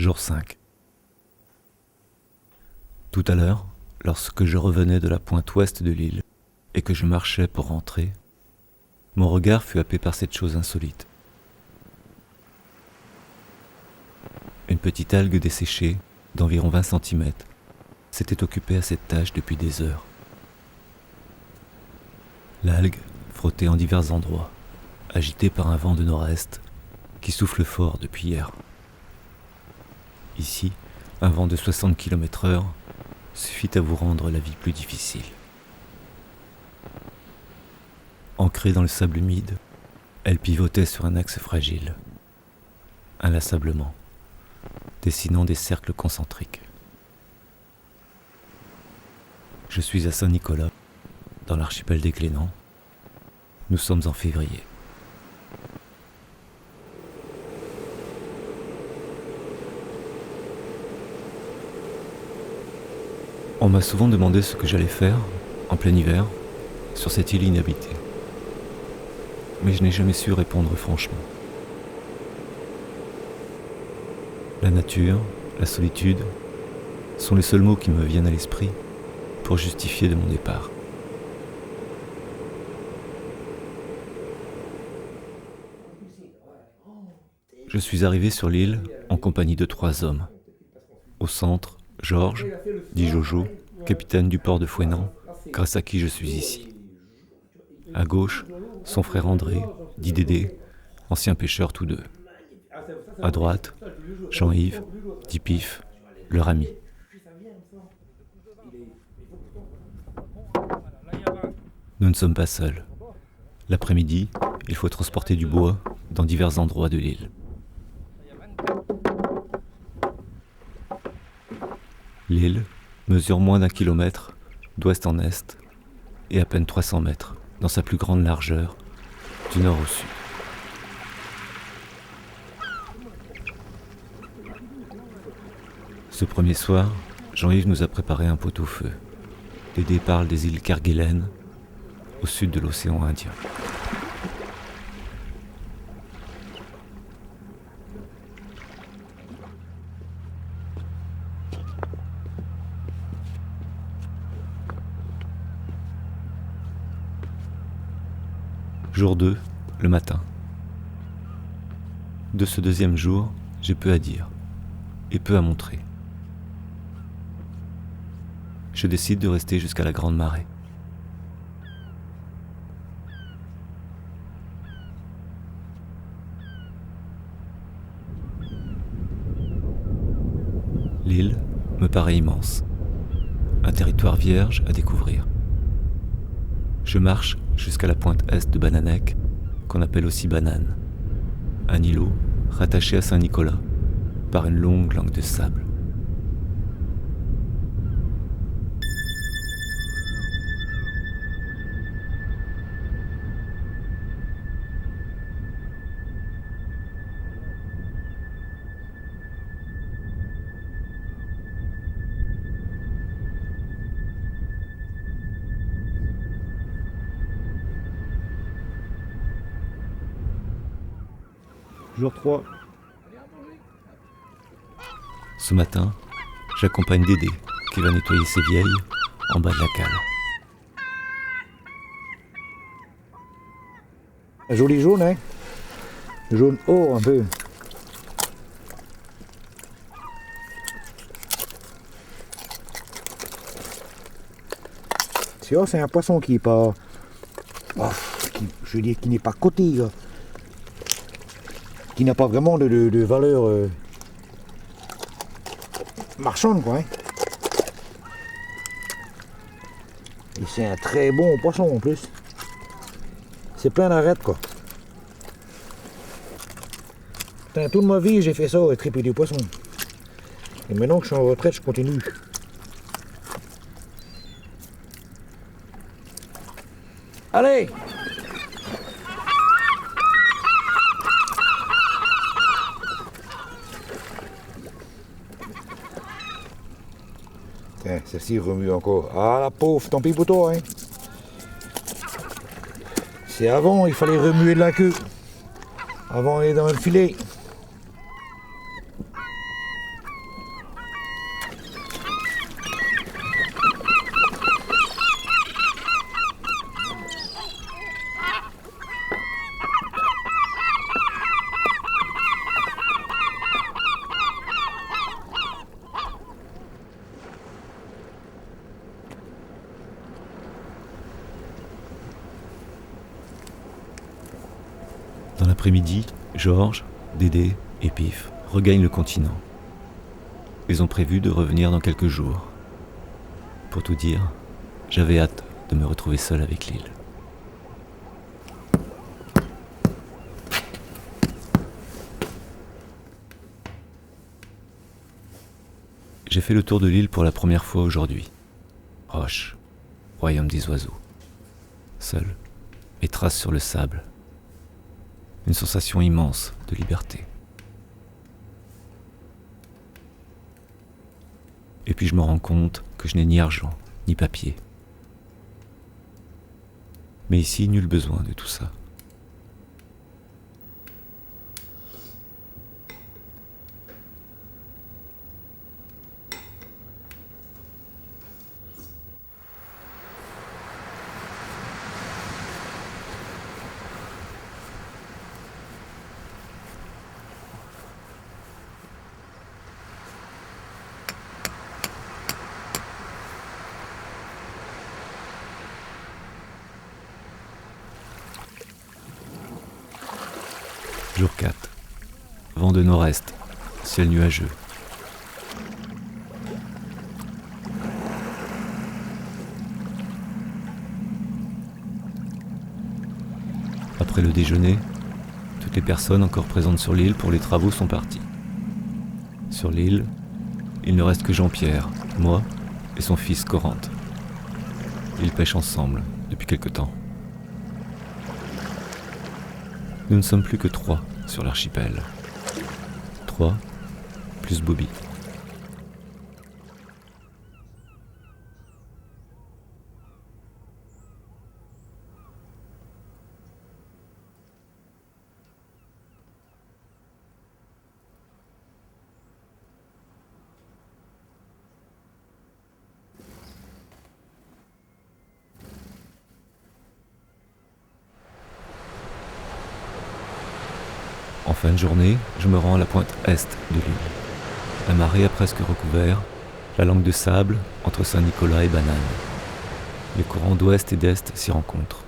Jour 5. Tout à l'heure, lorsque je revenais de la pointe ouest de l'île et que je marchais pour rentrer, mon regard fut happé par cette chose insolite. Une petite algue desséchée, d'environ 20 cm, s'était occupée à cette tâche depuis des heures. L'algue, frottée en divers endroits, agitée par un vent de nord-est qui souffle fort depuis hier. Ici, un vent de 60 km/h suffit à vous rendre la vie plus difficile. Ancrée dans le sable humide, elle pivotait sur un axe fragile, inlassablement, dessinant des cercles concentriques. Je suis à Saint-Nicolas, dans l'archipel des Glénans. Nous sommes en février. On m'a souvent demandé ce que j'allais faire, en plein hiver, sur cette île inhabitée. Mais je n'ai jamais su répondre franchement. La nature, la solitude, sont les seuls mots qui me viennent à l'esprit pour justifier de mon départ. Je suis arrivé sur l'île en compagnie de 3 hommes. Au centre, Georges, dit Jojo, capitaine du port de Fouesnant, grâce à qui je suis ici. À gauche, son frère André, dit Dédé, ancien pêcheur tous deux. À droite, Jean-Yves, dit Pif, leur ami. Nous ne sommes pas seuls. L'après-midi, il faut transporter du bois dans divers endroits de l'île. L'île mesure moins d'1 kilomètre d'ouest en est et à peine 300 mètres dans sa plus grande largeur du nord au sud. Ce premier soir, Jean-Yves nous a préparé un pot-au-feu. Dédé parle des îles Kerguelen, au sud de l'océan Indien. Jour 2, le matin. De ce deuxième jour, j'ai peu à dire et peu à montrer. Je décide de rester jusqu'à la grande marée. L'île me paraît immense, un territoire vierge à découvrir. Je marche jusqu'à la pointe est de Bannanech, qu'on appelle aussi Banane, un îlot rattaché à Saint-Nicolas par une longue langue de sable. Jour 3. Ce matin, j'accompagne Dédé qui va nettoyer ses vieilles en bas de la cale. Joli jaune, hein? Jaune or un peu. C'est un poisson qui est pas... je veux dire qui n'est pas coté, là. Qui n'a pas vraiment de valeur marchande, quoi. Hein. Et c'est un très bon poisson en plus. C'est plein d'arêtes, quoi. Putain, toute ma vie, j'ai fait ça, triper des poissons. Et maintenant que je suis en retraite, je continue. Allez! Tiens, celle-ci remue encore. Ah la pauvre, tant pis pour toi, hein. C'est avant, il fallait remuer de la queue. Avant d'aller dans le filet. l'après-midi, Georges, Dédé et Pif regagnent le continent. Ils ont prévu de revenir dans quelques jours. Pour tout dire, j'avais hâte de me retrouver seul avec l'île. J'ai fait le tour de l'île pour la première fois aujourd'hui. Roche, royaume des oiseaux. Seul, mes traces sur le sable. Une sensation immense de liberté. Et puis je me rends compte que je n'ai ni argent, ni papier. Mais ici, nul besoin de tout ça. Jour 4. Vent de nord-est, ciel nuageux. Après le déjeuner, toutes les personnes encore présentes sur l'île pour les travaux sont parties. Sur l'île, il ne reste que Jean-Pierre, moi et son fils Corante. Ils pêchent ensemble depuis quelque temps. Nous ne sommes plus que 3 sur l'archipel. 3 plus Bobby. En fin de journée, je me rends à la pointe est de l'île. La marée a presque recouvert la langue de sable entre Saint-Nicolas et Banane. Les courants d'ouest et d'est s'y rencontrent.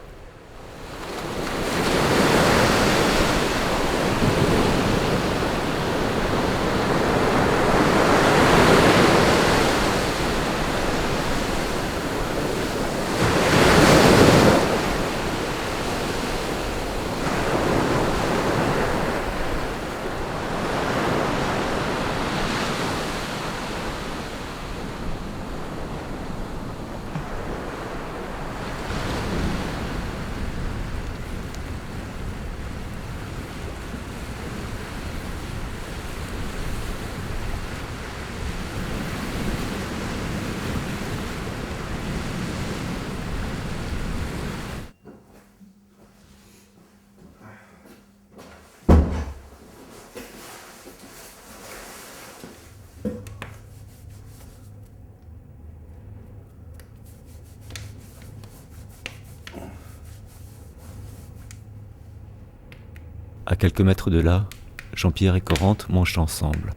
À quelques mètres de là, Jean-Pierre et Corante mangent ensemble.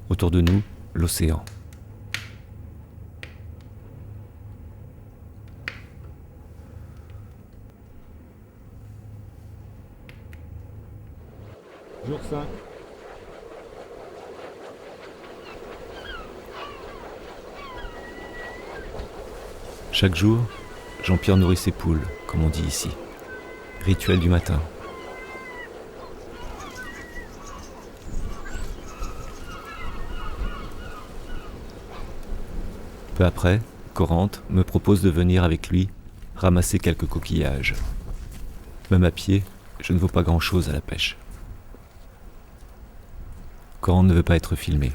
Autour de nous, l'océan. Jour 5. Chaque jour, Jean-Pierre nourrit ses poules, comme on dit ici. Rituel du matin. Peu après, Corante me propose de venir avec lui ramasser quelques coquillages. Même à pied, je ne vaux pas grand-chose à la pêche. Corante ne veut pas être filmé.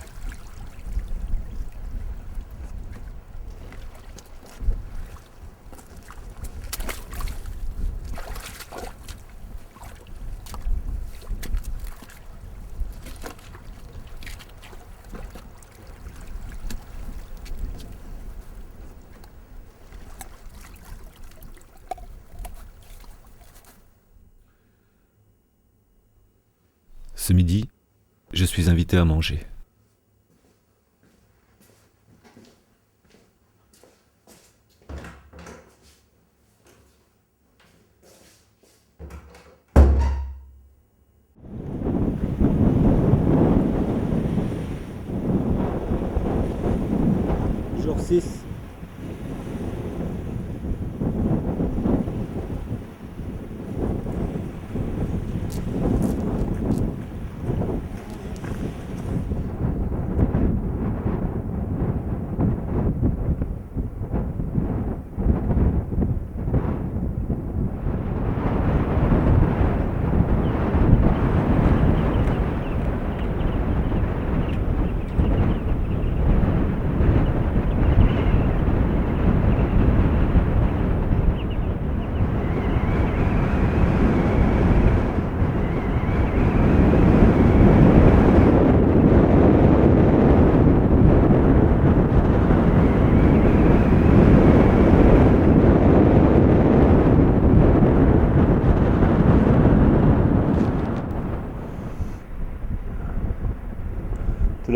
Ce midi, je suis invité à manger.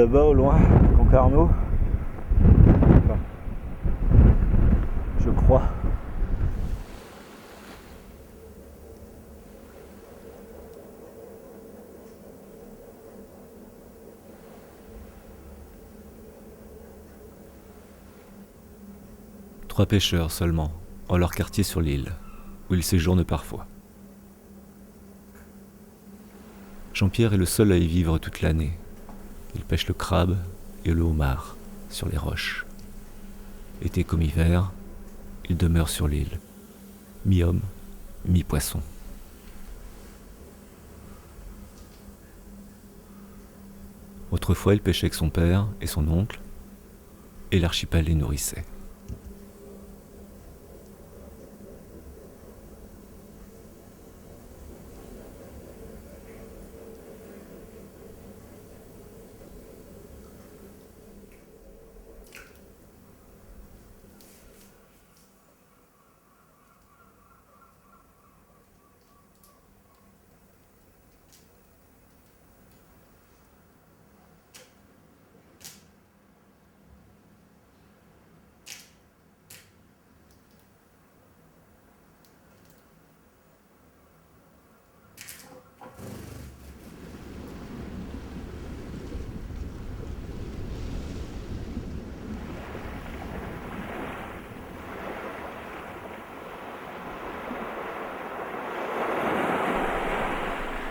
là-bas au loin, Concarneau. Je crois. Trois pêcheurs seulement, en leur quartier sur l'île, où ils séjournent parfois. Jean-Pierre est le seul à y vivre toute l'année. Il pêche le crabe et le homard sur les roches. Été comme hiver, il demeure sur l'île, mi-homme, mi-poisson. Autrefois, il pêchait avec son père et son oncle, et l'archipel les nourrissait.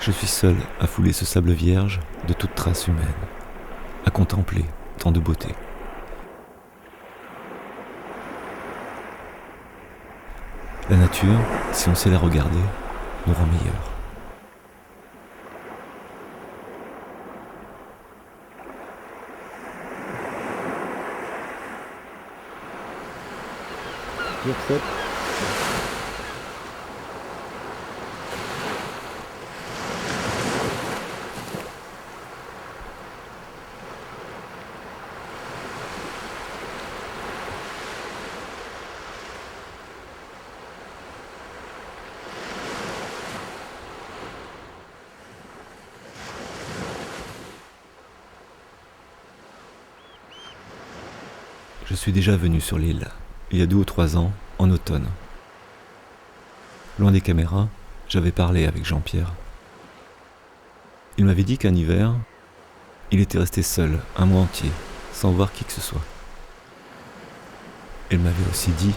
Je suis seul à fouler ce sable vierge de toute trace humaine, à contempler tant de beauté. La nature, si on sait la regarder, nous rend meilleurs. Je suis déjà venu sur l'île, il y a 2 ou 3 ans, en automne. Loin des caméras, j'avais parlé avec Jean-Pierre. Il m'avait dit qu'un hiver, il était resté seul, un mois entier, sans voir qui que ce soit. Il m'avait aussi dit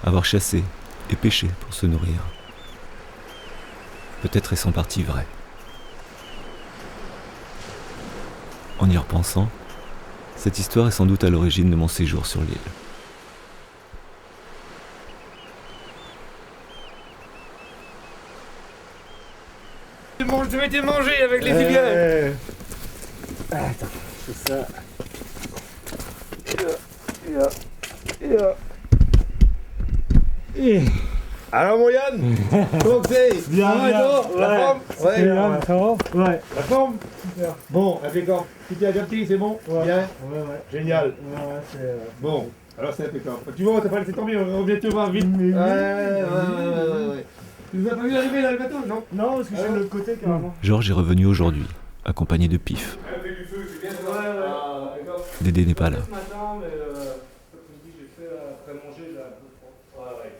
avoir chassé et pêché pour se nourrir. Peut-être est-ce en partie vrai. En y repensant, cette histoire est sans doute à l'origine de mon séjour sur l'île. Je vais te manger avec les figures. Attends, c'est ça. Alors mon Yann, comment c'est? Bien, Ça va, bien. toi? La Ouais. forme? Ouais, Bien, ça va? Ouais. La forme? Bon, impeccable. Tu t'es adapté, c'est bon? Ouais. Bien. Ouais. Génial. Ouais, c'est... Bon, alors c'est impeccable. Tu vois, on t'a pas laissé tomber, on revient te voir vite. Oui. Ouais. Tu nous as pas vu arriver là le bateau, non? Non, parce que je suis de l'autre côté, carrément. Georges est revenu aujourd'hui, accompagné de Pif. Elle fait du feu, c'est bien ça. D'accord. Dédé n'est pas là. Ce matin, mais cet après-midi, j'ai fait après manger, j'ai un peu froid. Ouais.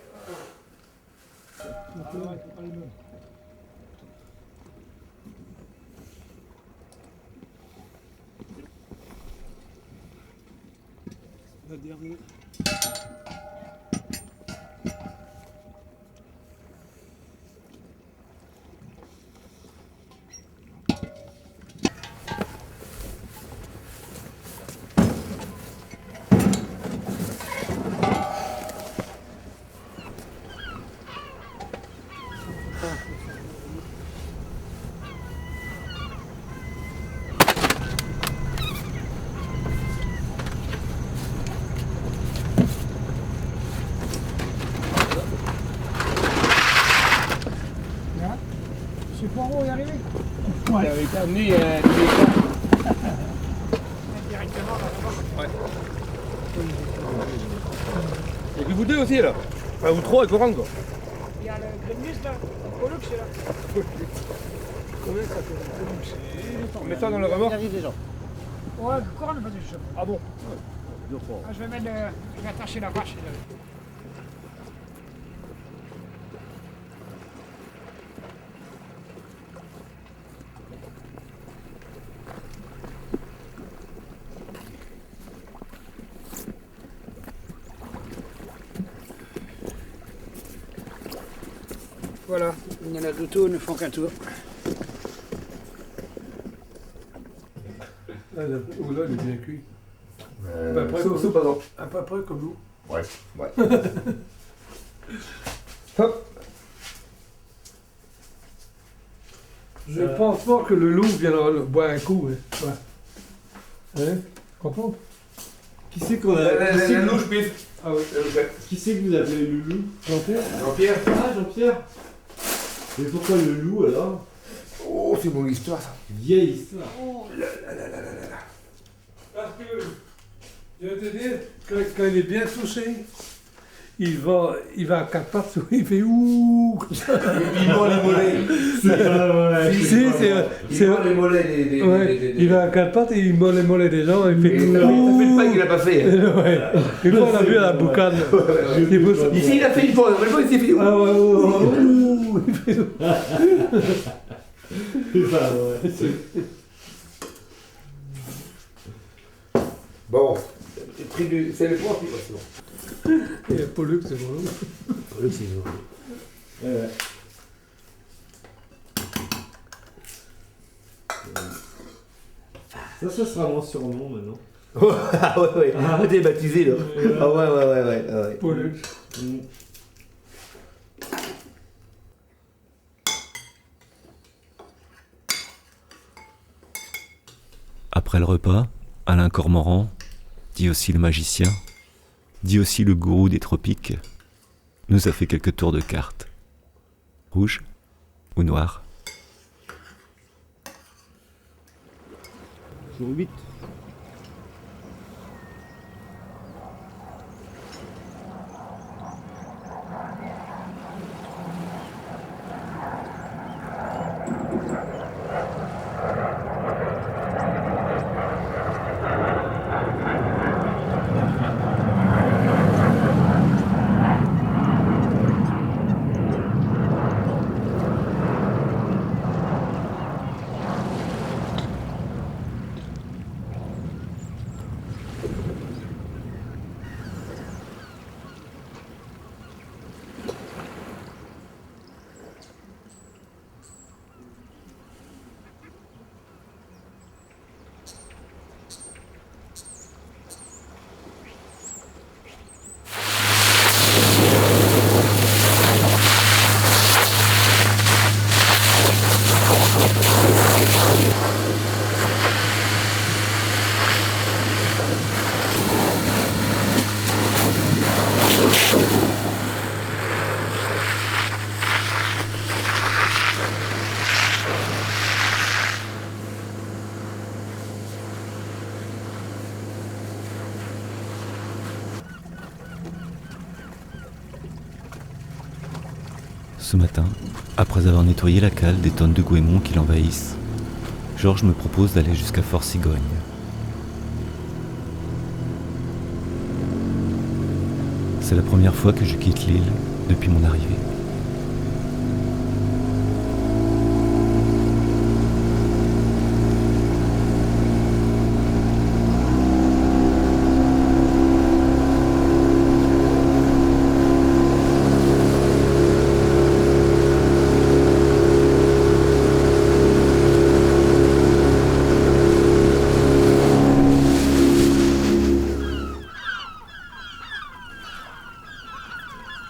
La dernière. Monsieur Poirot est arrivé? Ouais. Avec amené des Directement là-bas. Ouais. Et puis vous deux aussi là. Enfin, vous trois, il faut rendre quoi. Il y a le Gremlins là, le Pollux c'est là. Comment ça fait? On met ça dans le remorque. Il arrive déjà. Ouais, encore on n'a pas de chapeau. Ah bon? Ah, je vais attacher la vache. Voilà, il y en a 2 tours, ne font qu'un tour. Ah, là, oh là, il est bien cuit. À peu près comme nous. Ouais. Ouais. Hop. Je pense pas que le loup viendra boire un coup. Hein. Ouais. Hein? Comprends? Qui c'est qu'on a. La louche, bif. Ah oui. Qui c'est que vous appelez le loup? Jean-Pierre? Jean-Pierre? Ah, Jean-Pierre. Mais pourquoi le loup alors? Oh, c'est mon histoire ça. Vieille histoire. Parce que, je vais te dire, quand il est bien touché, il va à 4 pattes, il fait ouh comme ça. Il mord les mollets. C'est Il mord les mollets ouais, il va à 4 pattes et il mord les mollets des gens, il fait Et ça fait le pas qu'il a pas fait. Ouais. Une fois on l'a vu à la boucane. Ici il a fait une fois, vraiment il s'est fait. Ah ouais, ouh, il fait ouh. Bon, c'est le point, puis c'est bon. Et Pollux, c'est bon. Le ciseau. Ouais. Ça sera mon surnom maintenant. Ah ouais, ah, t'es baptisé là. Ah ouais. Pollux. Après le repas, Alain Cormoran, dit aussi le magicien, dit aussi le gourou des tropiques, nous a fait quelques tours de cartes. Rouge ou noir? Sur 8. Ce matin, après avoir nettoyé la cale des tonnes de goémons qui l'envahissent, Georges me propose d'aller jusqu'à Fort Cigogne. C'est la première fois que je quitte l'île depuis mon arrivée.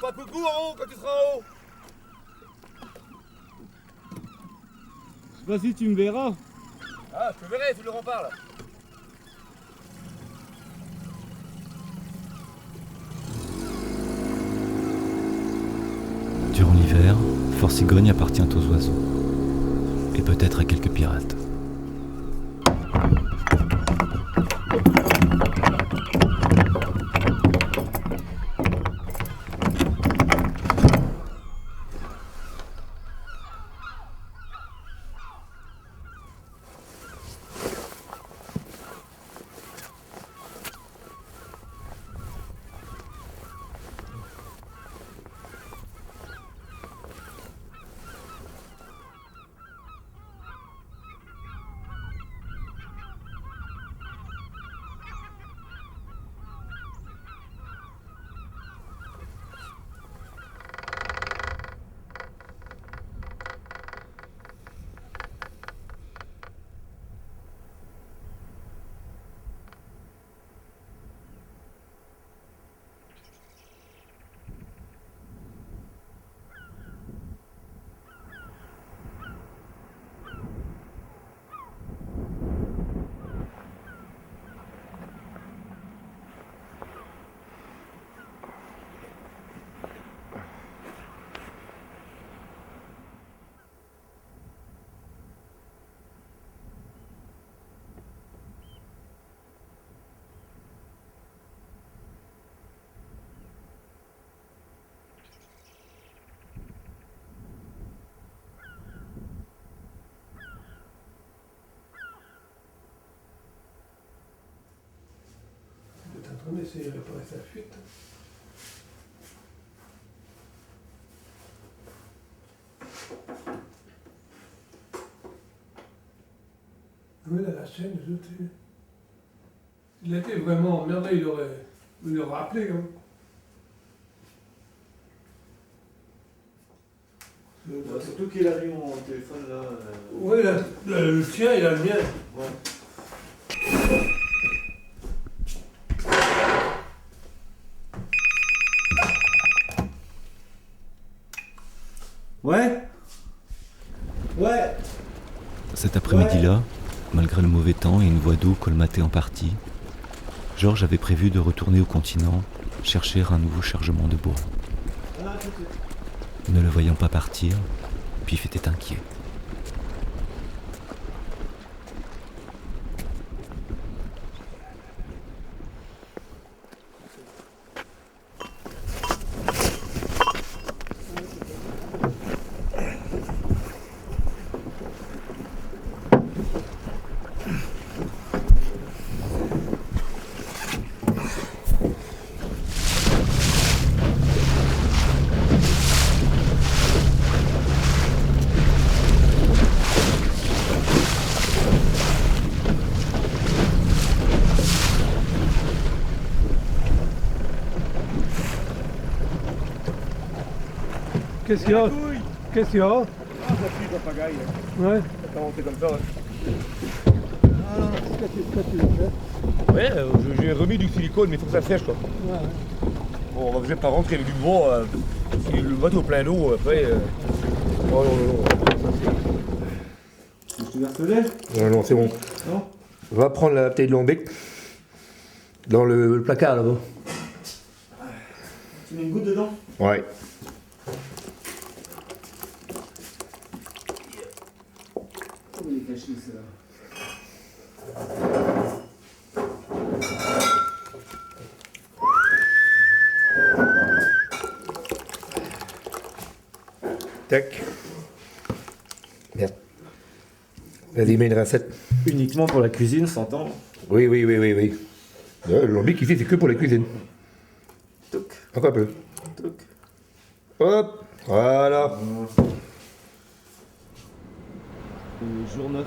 Pas coucou en haut quand tu seras en haut. Je sais pas si tu me verras. Ah, je te verrai, tu le reparles. Durant l'hiver, Fort Cigogne appartient aux oiseaux, et peut-être à quelques pirates. Attendez, c'est réparer sa fuite. Oui, là, la chaîne, il a été vraiment emmerdé, il aurait appelé. Hein. Surtout qu'il a mis mon téléphone là. Oui, le tien, il a le mien. Ouais. Ouais. Ouais. Cet après-midi-là, malgré le mauvais temps et une voie d'eau colmatée en partie, Georges avait prévu de retourner au continent chercher un nouveau chargement de bois. Ne le voyant pas partir, Pif était inquiet. Qu'est-ce qu'il y a? Qu'est-ce qu'il y a? Ah, ça pue, papagaï. Ouais. Attends, on fait comme ça. Ouais, Qu'est-ce que tu veux faire? ouais j'ai remis du silicone, mais il faut que ça sèche quoi. Ouais. Bon, on va peut-être pas rentrer avec du bois. Si le bateau plein d'eau, après. Oh non, non, non. Je te verse le lait? Non, non, c'est bon. Non? On va prendre la bouteille de lambic dans le placard là-bas. Tu mets une goutte dedans? Ouais. Comment il est caché celle-là? Tac. Merde. Vas-y, mets une recette. Uniquement pour la cuisine, s'entend? Oui, oui, oui, oui, oui. Le lambic ici, c'est que pour la cuisine. Toc, Encore un peu. toc. Hop, voilà. Jour 9.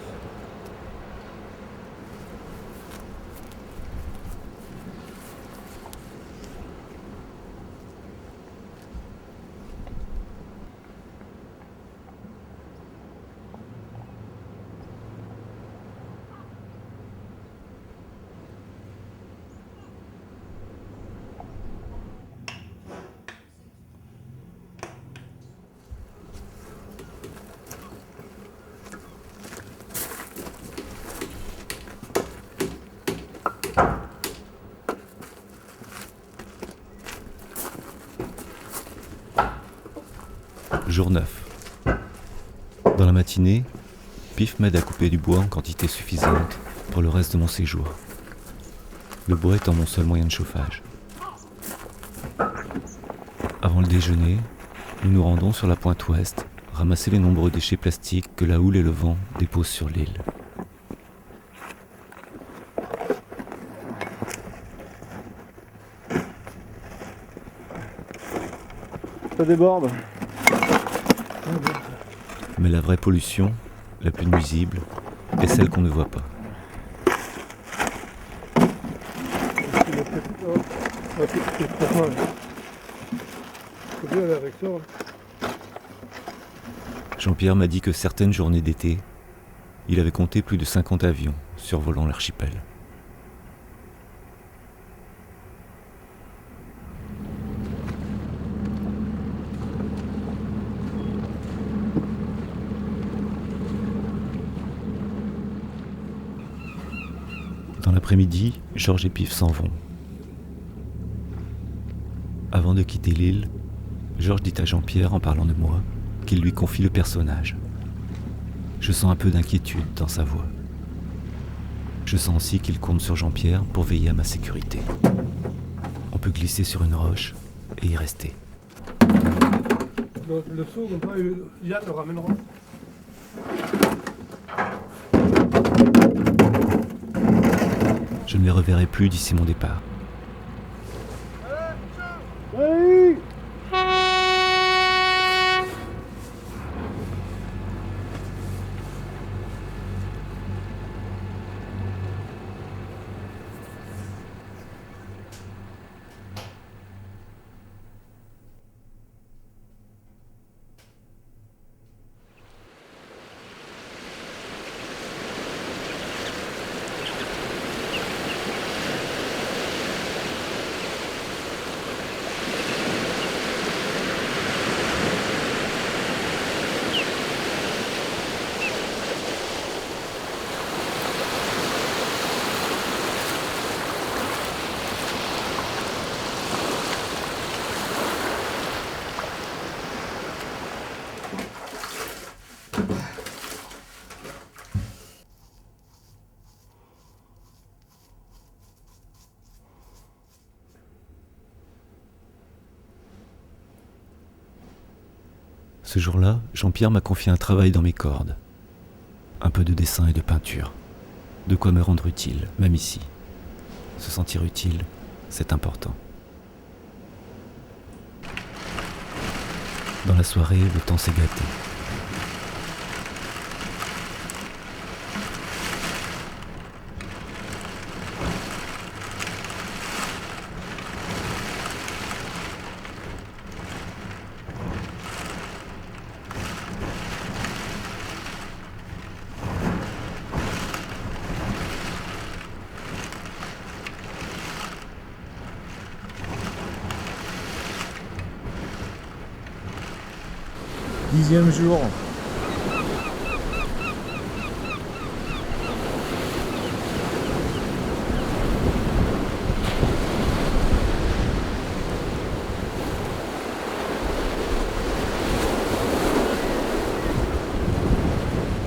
Jour 9. Dans la matinée, Pif m'aide à couper du bois en quantité suffisante pour le reste de mon séjour. Le bois étant mon seul moyen de chauffage. Avant le déjeuner, nous nous rendons sur la pointe ouest, ramasser les nombreux déchets plastiques que la houle et le vent déposent sur l'île. Ça déborde. Mais la vraie pollution, la plus nuisible, est celle qu'on ne voit pas. Jean-Pierre m'a dit que certaines journées d'été, il avait compté plus de 50 avions survolant l'archipel. Dans l'après-midi, Georges et Pif s'en vont. Avant de quitter l'île, Georges dit à Jean-Pierre en parlant de moi qu'il lui confie le personnage. Je sens un peu d'inquiétude dans sa voix. Je sens aussi qu'il compte sur Jean-Pierre pour veiller à ma sécurité. On peut glisser sur une roche et y rester. Le saut, comme ça, Yann le ramènera. Je ne les reverrai plus d'ici mon départ. Ce jour-là, Jean-Pierre m'a confié un travail dans mes cordes. Un peu de dessin et de peinture. De quoi me rendre utile, même ici. Se sentir utile, c'est important. Dans la soirée, le temps s'est gâté. Dixième jour.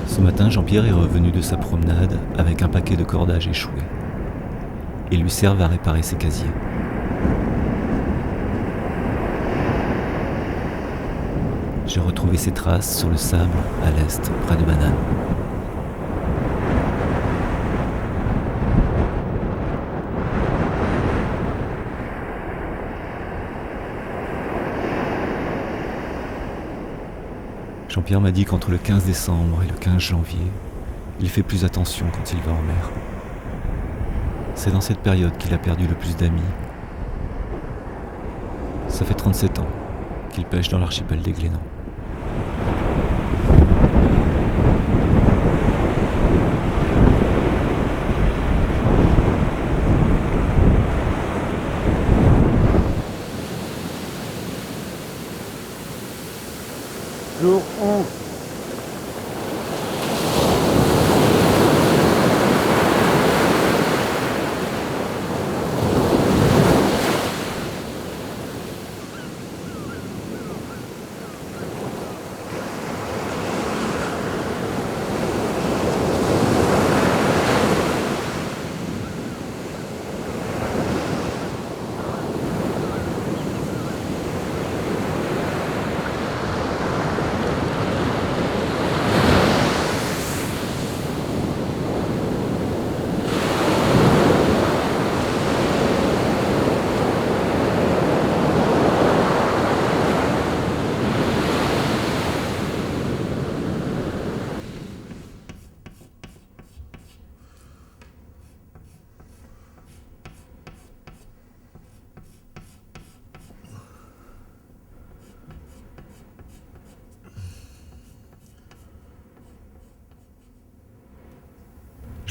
Ce matin, Jean-Pierre est revenu de sa promenade avec un paquet de cordages échoués. Ils lui servent à réparer ses casiers. J'ai retrouvé ses traces sur le sable à l'est, près de Banane. Jean-Pierre m'a dit qu'entre le 15 décembre et le 15 janvier, il fait plus attention quand il va en mer. C'est dans cette période qu'il a perdu le plus d'amis. Ça fait 37 ans qu'il pêche dans l'archipel des Glénans. Jour 11.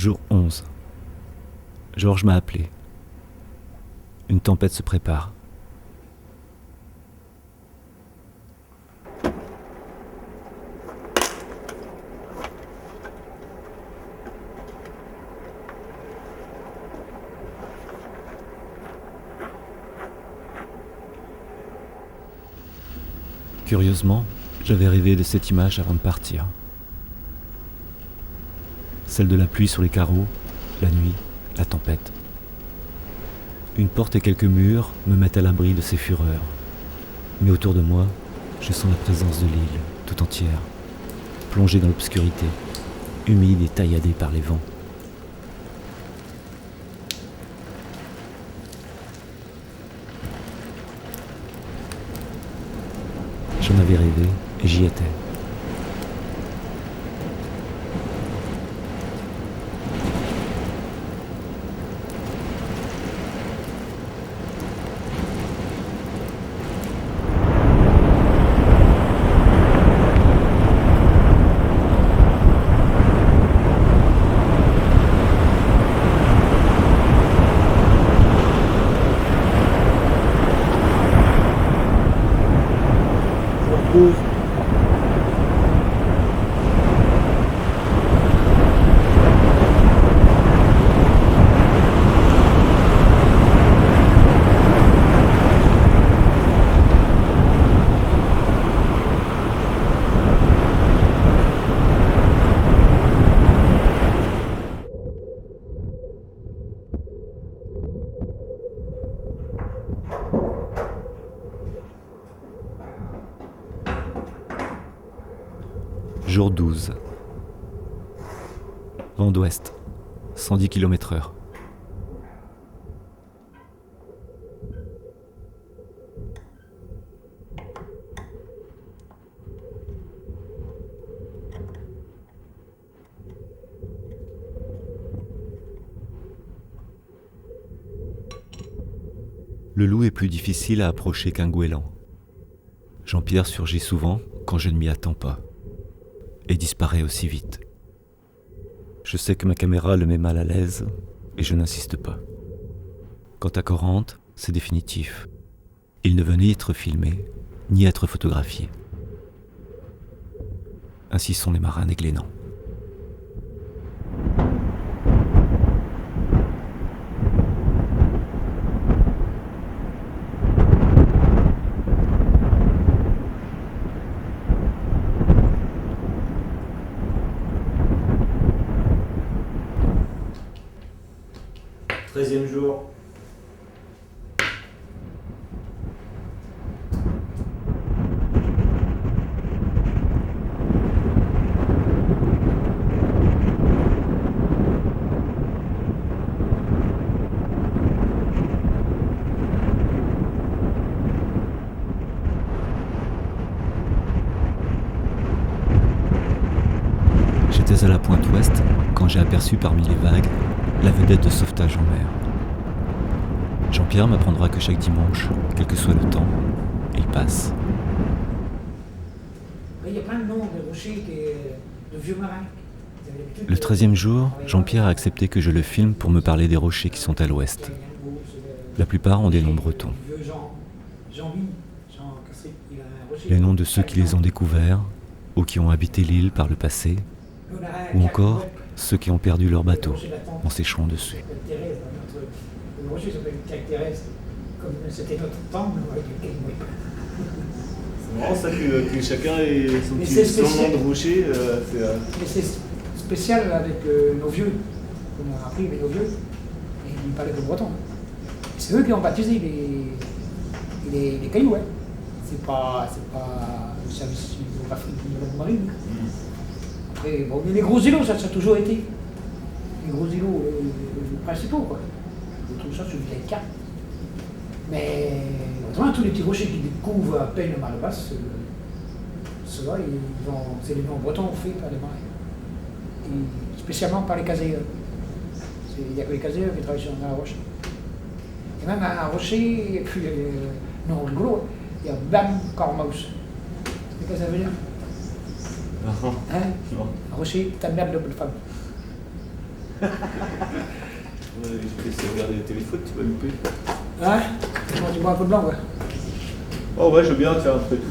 Jour 11. Georges m'a appelé. Une tempête se prépare. Curieusement, j'avais rêvé de cette image avant de partir. Celle de la pluie sur les carreaux, la nuit, la tempête. Une porte et quelques murs me mettent à l'abri de ces fureurs. Mais autour de moi, je sens la présence de l'île, tout entière, plongée dans l'obscurité, humide et tailladée par les vents. J'en avais rêvé et j'y étais. Jour 12. Jour 12. Vent d'ouest, 110 km/h. Le loup est plus difficile à approcher qu'un goéland. Jean-Pierre surgit souvent quand je ne m'y attends pas, et disparaît aussi vite. Je sais que ma caméra le met mal à l'aise, et je n'insiste pas. Quant à Corrente, c'est définitif. Il ne veut ni être filmé, ni être photographié. Ainsi sont les marins des Glénans. Treizième jour. J'étais à la pointe ouest quand j'ai aperçu parmi les vagues la vedette de sauvetage en mer. Jean-Pierre m'apprendra que chaque dimanche, quel que soit le temps, il passe. Il y a plein de noms de rochers de vieux marins. Le 13e jour, Jean-Pierre a accepté que je le filme pour me parler des rochers qui sont à l'ouest. La plupart ont des noms bretons. Les noms de ceux qui les ont découverts ou qui ont habité l'île par le passé, ou encore ceux qui ont perdu leur bateau en séchant dessus. Le rocher s'appelle Caille Terrestre, comme c'était notre temple. C'est marrant ça que chacun ait son Mais petit c'est son spécial. nom de rocher. Mais c'est spécial avec nos vieux, comme on a appris avec nos vieux, et ils parlaient de breton. C'est eux qui ont baptisé les cailloux. Hein. C'est pas le service géographique de la marine. Après, bon, mais les gros îlots, ça a toujours été. Les gros îlots principaux, quoi. Je trouve ça sur une vieille carte. Mais vraiment, tous les petits rochers qui découvrent à peine le mar de basse, ceux-là, c'est les noms bretons faits par les marins. Et spécialement par les caséeurs. Il n'y a que les caséeurs qui travaillent sur la roche. Et même un rocher, et puis, non rigolo, hein, il y a Bam Cormous. C'est quoi ça veut dire? Hein? Un rocher, t'as une de femme. Je vais essayer de regarder le téléphone, tu vas louper. Hein? Bon, tu bois un peu de blanc, ouais. Oh ouais, je veux bien faire après tout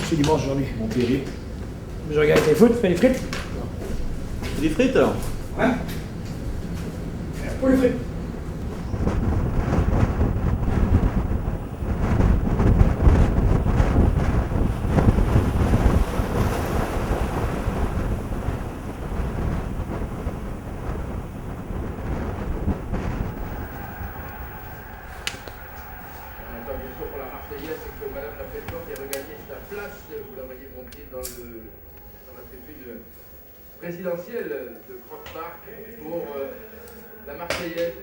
C'est dimanche aujourd'hui. mon périple. Je regarde les foot, fais les frites. Des frites alors? Ouais. Pour les frites. Pour la Marseillaise, c'est que Madame la Présidente ait regagné sa place. Vous la voyez monter dans la tribune présidentielle de Croque-Parc pour la Marseillaise.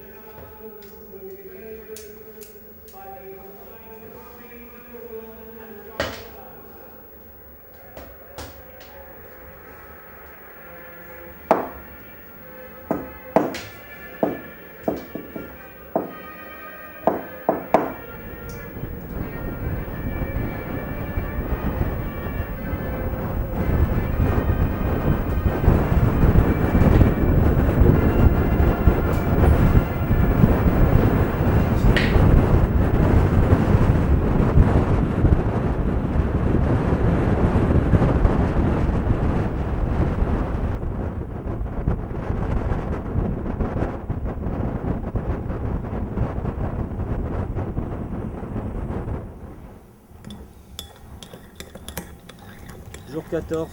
Jour 14.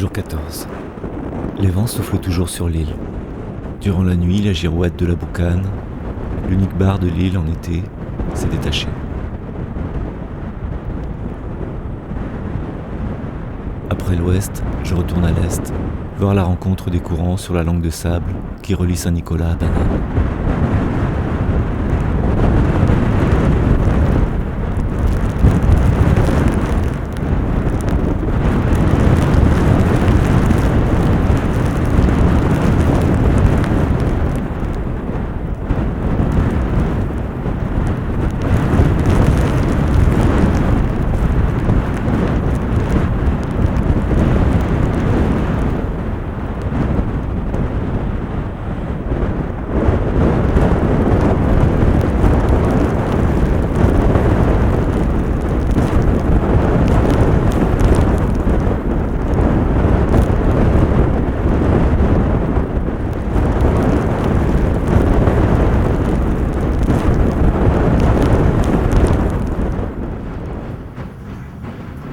Jour 14. Les vents soufflent toujours sur l'île. Durant la nuit, la girouette de la boucane, l'unique bar de l'île en été, s'est détachée. Après l'ouest, je retourne à l'est, voir la rencontre des courants sur la langue de sable qui relie Saint-Nicolas à Banane.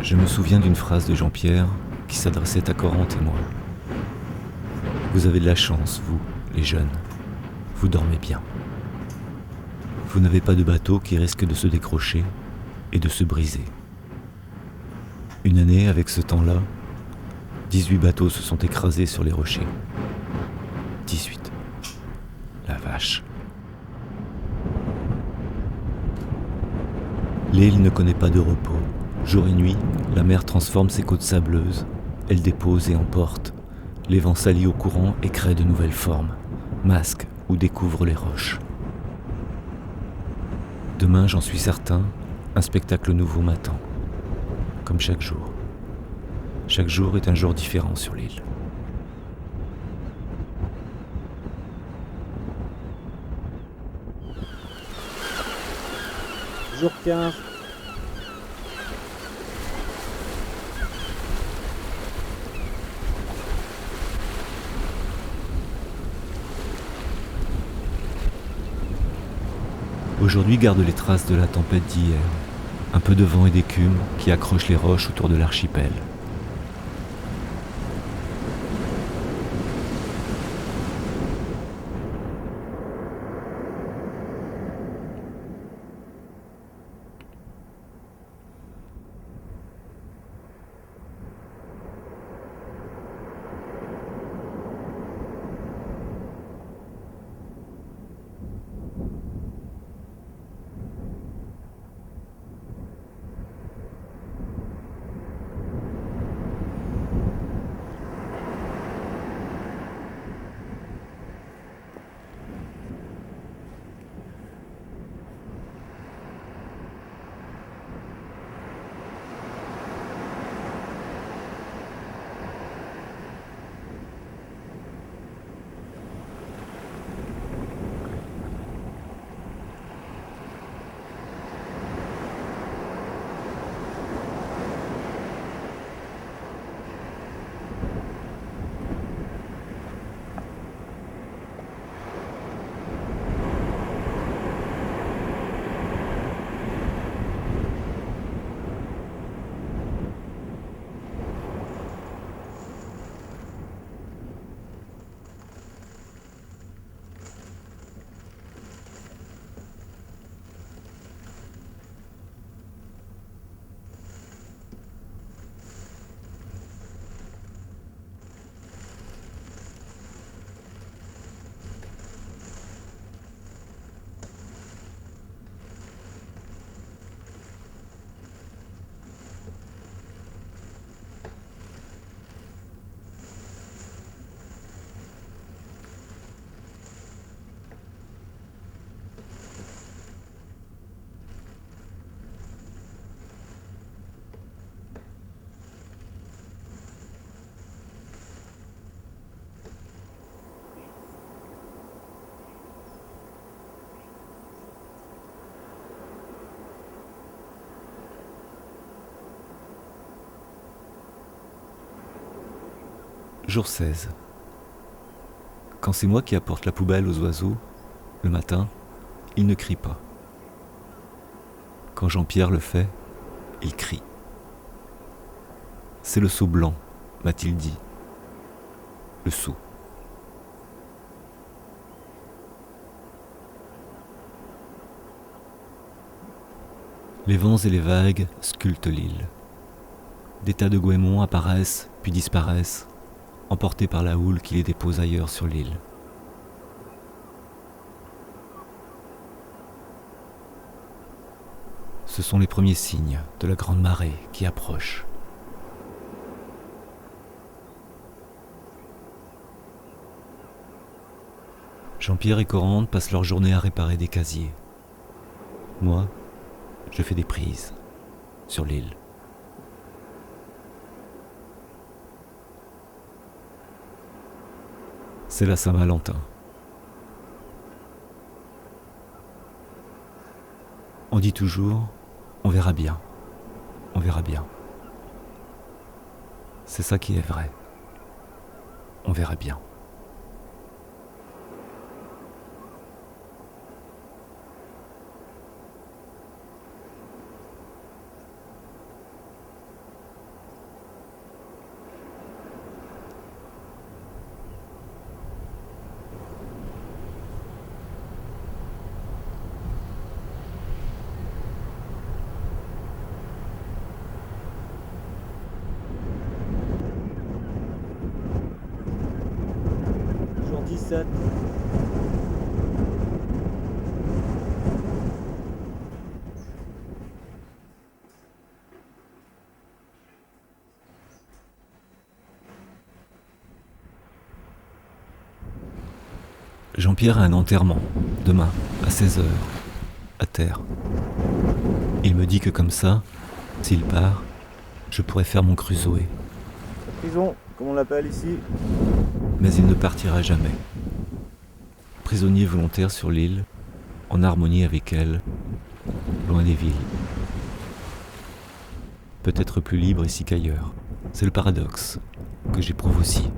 Je me souviens d'une phrase de Jean-Pierre qui s'adressait à Corrente et moi. Vous avez de la chance, vous, les jeunes. Vous dormez bien. Vous n'avez pas de bateau qui risque de se décrocher et de se briser. Une année, avec ce temps-là, 18 bateaux se sont écrasés sur les rochers. 18. La vache. L'île ne connaît pas de repos. Jour et nuit, la mer transforme ses côtes sableuses. Elle dépose et emporte. Les vents s'allient au courant et créent de nouvelles formes, masquent ou découvrent les roches. Demain, j'en suis certain, un spectacle nouveau m'attend. Comme chaque jour. Chaque jour est un jour différent sur l'île. Jour 15. Aujourd'hui garde les traces de la tempête d'hier, un peu de vent et d'écume qui accrochent les roches autour de l'archipel. Jour 16. Quand c'est moi qui apporte la poubelle aux oiseaux, le matin, ils ne crient pas. Quand Jean-Pierre le fait, il crie. C'est le seau blanc, m'a-t-il dit. le sou. Les vents et les vagues sculptent l'île. Des tas de goémons apparaissent puis disparaissent, emportés par la houle qui les dépose ailleurs sur l'île. Ce sont les premiers signes de la grande marée qui approche. Jean-Pierre et Corande passent leur journée à réparer des casiers. Moi, je fais des prises sur l'île. C'est la Saint-Valentin. On dit toujours, on verra bien, on verra bien. C'est ça qui est vrai. On verra bien. Jour 17. Jean-Pierre a un enterrement, demain, à 16h, à terre. Il me dit que comme ça, s'il part, je pourrais faire mon Crusoe. La prison, comme on l'appelle ici. Mais il ne partira jamais. Prisonnier volontaire sur l'île, en harmonie avec elle, loin des villes. Peut-être plus libre ici qu'ailleurs. C'est le paradoxe que j'éprouve aussi.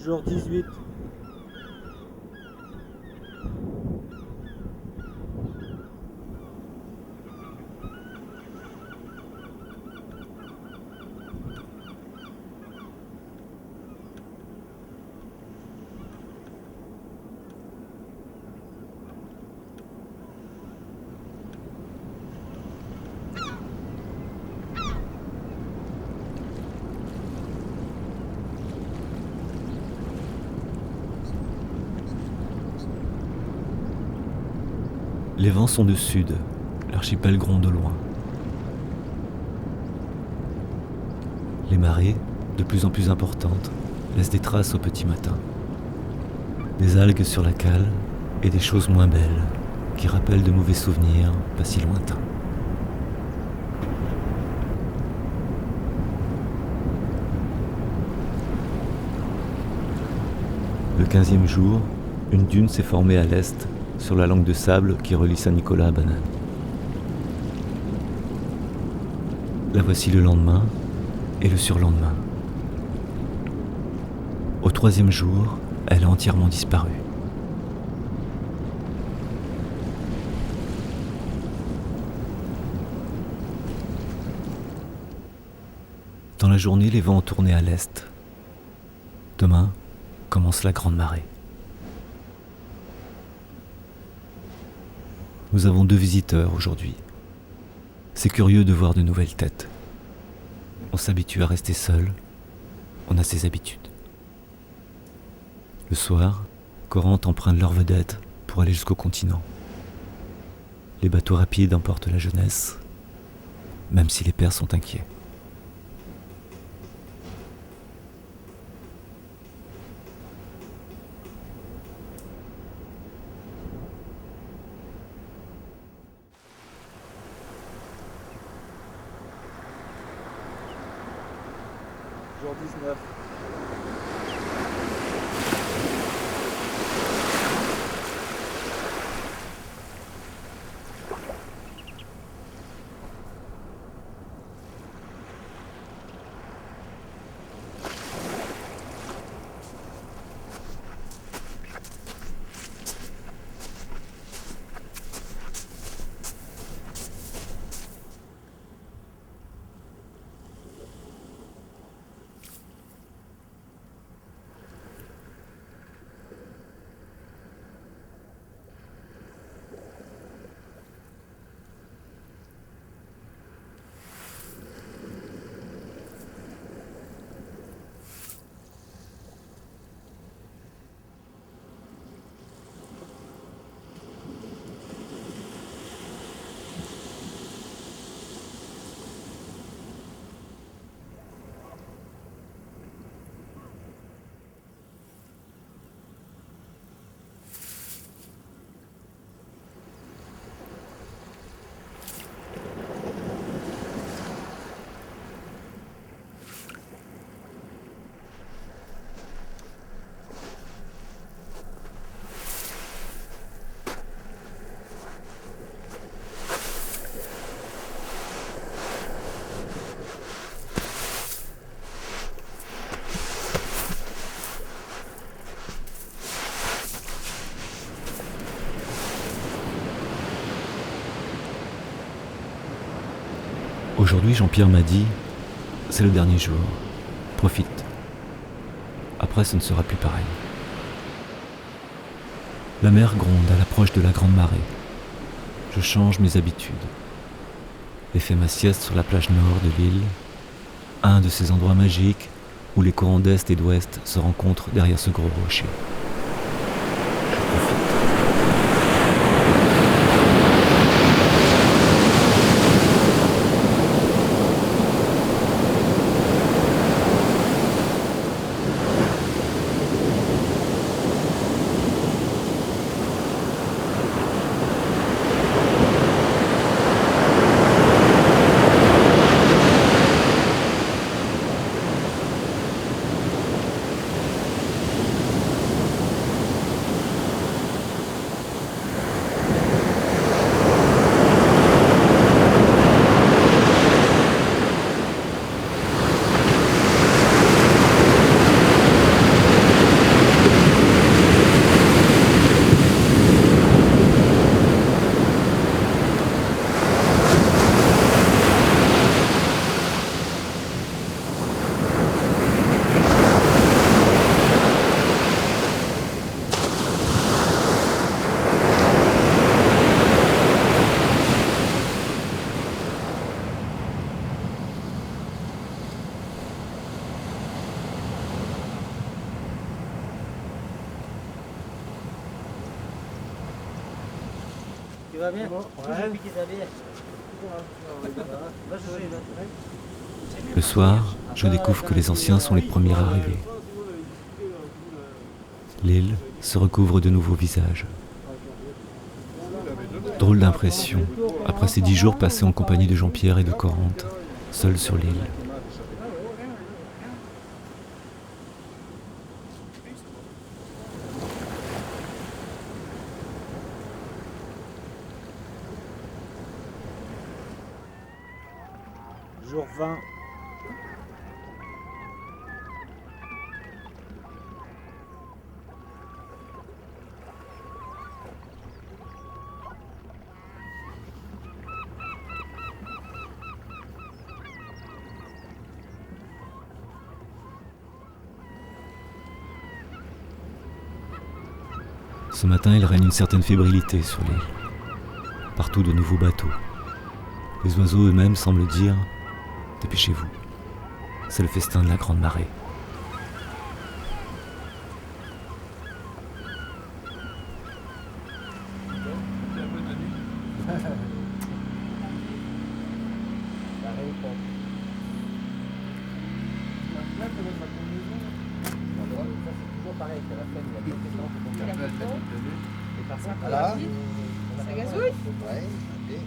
Jour 18. Les vents sont de sud, l'archipel gronde au loin. Les marées, de plus en plus importantes, laissent des traces au petit matin. Des algues sur la cale et des choses moins belles qui rappellent de mauvais souvenirs pas si lointains. Le 15e jour, une dune s'est formée à l'est sur la langue de sable qui relie Saint-Nicolas à Banane. La voici le lendemain et le surlendemain. Au 3e jour, elle a entièrement disparu. Dans la journée, les vents ont tourné à l'est. Demain commence la grande marée. Nous avons 2 visiteurs aujourd'hui. C'est curieux de voir de nouvelles têtes. On s'habitue à rester seul, on a ses habitudes. Le soir, Corinthe emprunte leur vedette pour aller jusqu'au continent. Les bateaux rapides emportent la jeunesse, même si les pères sont inquiets. Jour 19. Aujourd'hui, Jean-Pierre m'a dit, c'est le dernier jour, profite. Après, ce ne sera plus pareil. La mer gronde à l'approche de la grande marée. Je change mes habitudes et fais ma sieste sur la plage nord de l'île, un de ces endroits magiques où les courants d'est et d'ouest se rencontrent derrière ce gros rocher. Je profite. vas bien? Ouais. Le soir, je découvre que les anciens sont les premiers arrivés. L'île se recouvre de nouveaux visages. Drôle d'impression, après ces 10 jours passés en compagnie de Jean-Pierre et de Corrente, seuls sur l'île. Jour 20. Ce matin, il règne une certaine fébrilité sur l'île. Partout de nouveaux bateaux. Les oiseaux eux-mêmes semblent dire « Dépêchez-vous, c'est le festin de la grande marée ». Voilà. Ça gazouille? Ouais, ok.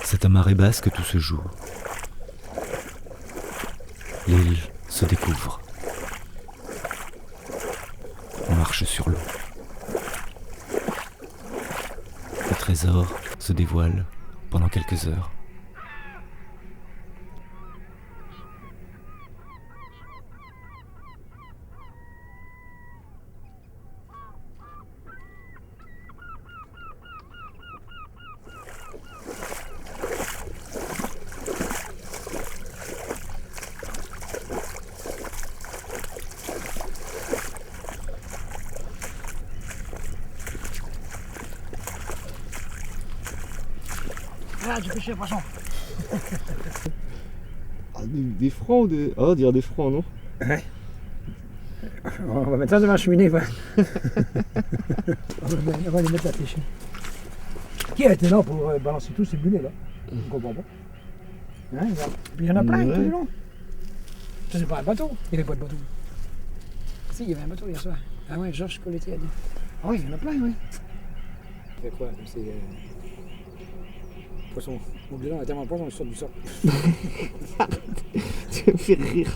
C'est à marée basse que tout se joue. L'île se découvre. On marche sur l'eau. Le trésor se dévoile pendant quelques heures. Ah, du pêcher, poisson. Ah, des francs ou des... Ah, on dirait des francs, non? On va mettre ça devant la cheminée, ouais. On va les mettre à pêcher. Qui a été là pour balancer tous ces mulets là? Je ne comprends pas. Hein, il y en a plein tout le long. Ça, c'est pas un bateau. Il n'y avait pas de bateau. Si, il y avait un bateau hier soir. Ah ouais, Georges Colletti a dit. Ah oui, il y en a plein, oui. C'est quoi? C'est. Poisson. Mon bilan a tellement de poisson, il sort du sort. Tu me fais rire.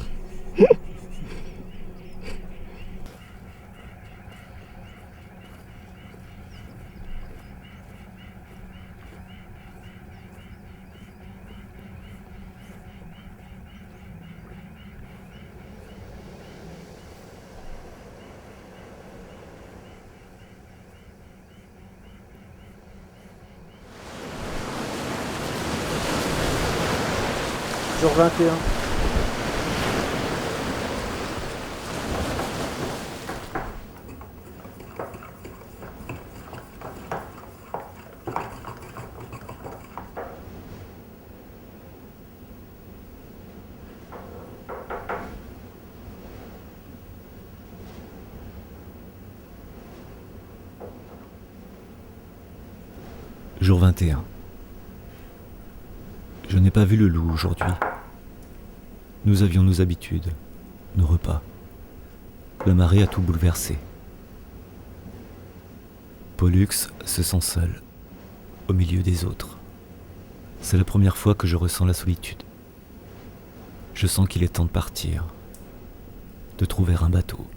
Jour 21. Jour 21. Je n'ai pas vu le loup aujourd'hui. Nous avions nos habitudes, nos repas. La marée a tout bouleversé. Pollux se sent seul, au milieu des autres. C'est la première fois que je ressens la solitude. Je sens qu'il est temps de partir, de trouver un bateau.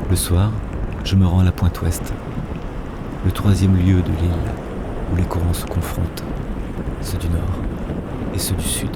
Le soir, je me rends à la pointe ouest, le troisième lieu de l'île où les courants se confrontent, ceux du nord et ceux du sud.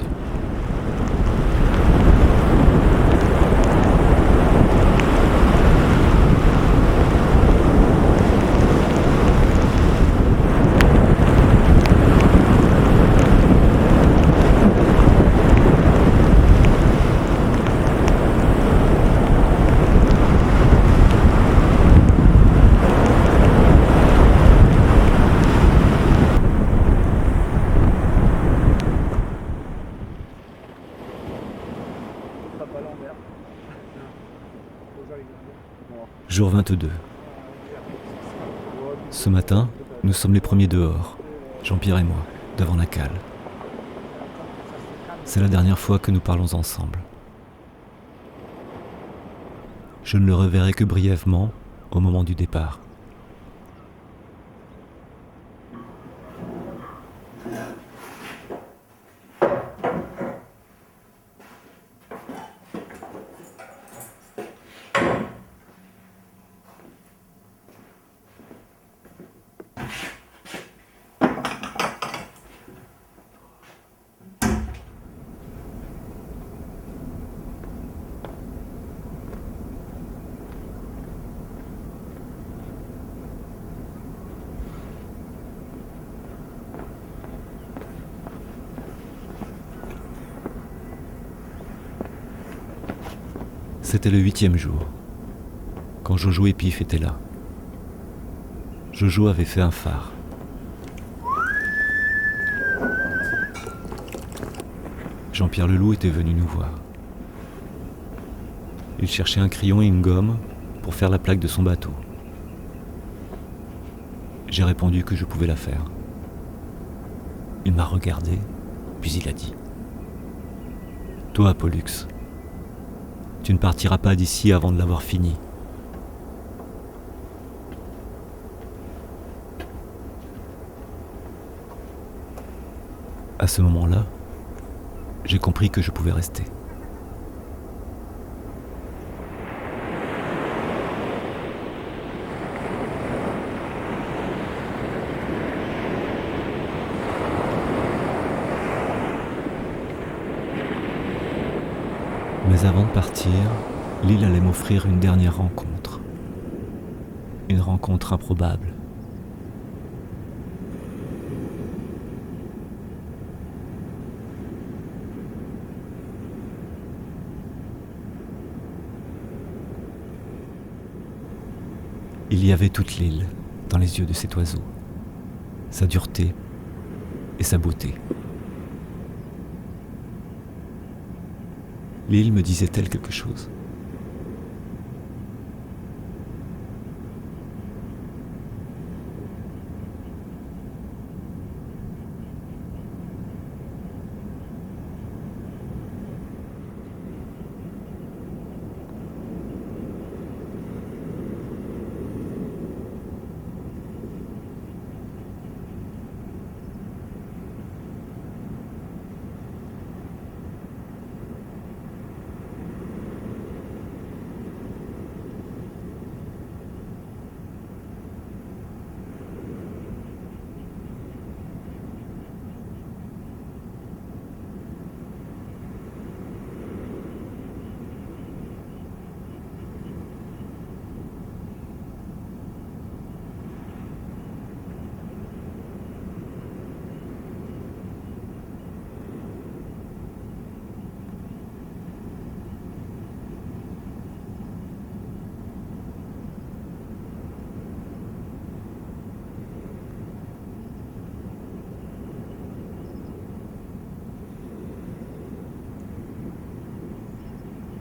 Jour 22. Ce matin, nous sommes les premiers dehors, Jean-Pierre et moi, devant la cale. C'est la dernière fois que nous parlons ensemble. Je ne le reverrai que brièvement au moment du départ. C'était le 8e jour, quand Jojo et Pif étaient là. Jojo avait fait un phare. Jean-Pierre Leloup était venu nous voir. Il cherchait un crayon et une gomme pour faire la plaque de son bateau. J'ai répondu que je pouvais la faire. Il m'a regardé, puis il a dit « Toi, Pollux, tu ne partiras pas d'ici avant de l'avoir fini. » À ce moment-là, j'ai compris que je pouvais rester. Mais avant de partir, l'île allait m'offrir une dernière rencontre. Une rencontre improbable. Il y avait toute l'île dans les yeux de cet oiseau, sa dureté et sa beauté. L'île me disait-elle quelque chose ?